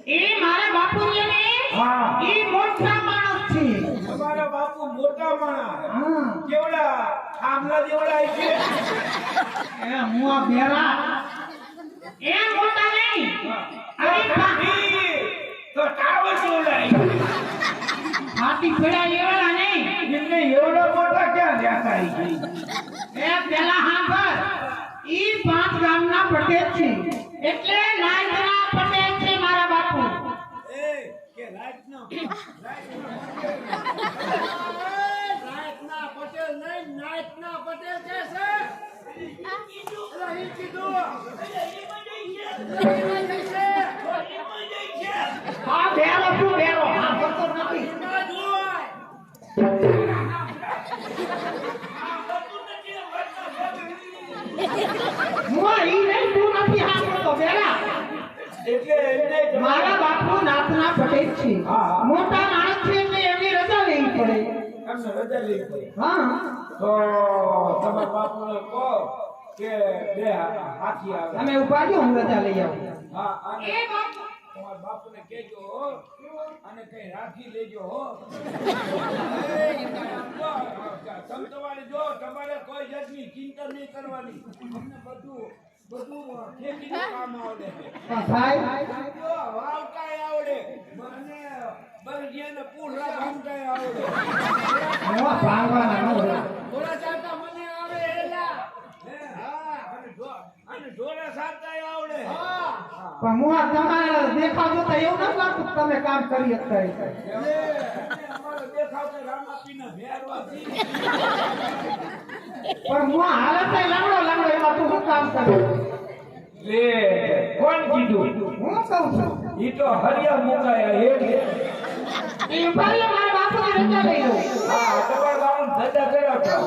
એ મારા બાપુજી ને એ મોટા માણસ છે. તમારા બાપુ મોટા માણસ કેવડા આમલા જેવડા છે. એ હું આ બેરા એ મોટા નહીં તો ટાવર જેવડા હાથી પેડા એવડા નહીં એટલે એવડા મોટા ક્યાં જાતા એ પેલા હાંભર ઈ પાંચ ગામના પટેલ છે એટલે નાયકના પટેલ છે મારા બાપુ. એ કે રાતનો રાતના પટેલ નહીં નાયકના પટેલ કે છે. રહી કીધું આ બેરો શું બેરો હાંભર તો નથી. હું ઈ નહીં તું નથી હાંભળતો બેરા. એટલે એમને મારા બાપુ નાતના પટેલ છે. મોટા માણસ છે એટલે એની રજા લેવી પડે. એમને રજા લેવી પડે. હા તો તમારા બાપુને કહો કે બે હાથી આવે. અમે ઉભા છો, હું રજા લઈ આવું. હા અને એ બાપુ તમારા બાપુને કહેજો હો અને કઈ રાખી લેજો હો. તમે તમારે જો તમારે કોઈ જાતની ચિંતા નહીં કરવાની. તમને બધું ખેતીનું કામ આવડે છે. સાહેબ જો વાવતાય આવડે અને બરજીયાને પૂરા ભાંગતાય આવડે. હું ભાંગવાના ન હોય. ઘોડા ચાલતા મને આવડે એલા. હા અને ઢોરા સારતાય આવડે. હા પણ હું આ તમારા દેખાવ જોતા એવું નથી લાગતું કે તમે કામ કરી શકતા હશો. અમારો દેખાવ તો રામાપીના ભેરવાથી. પણ હું આ હાલત લાંગડો લાંગડો એમાં તું શું કામ કરે? લે કોણ કીધું? હું કહું છું ઈ તો હરિયા મુકાયા હે. એ ભાઈ મારા બાપુને રજા લઈ લો. હા તમારા બાપુ ધજા કરાવતા.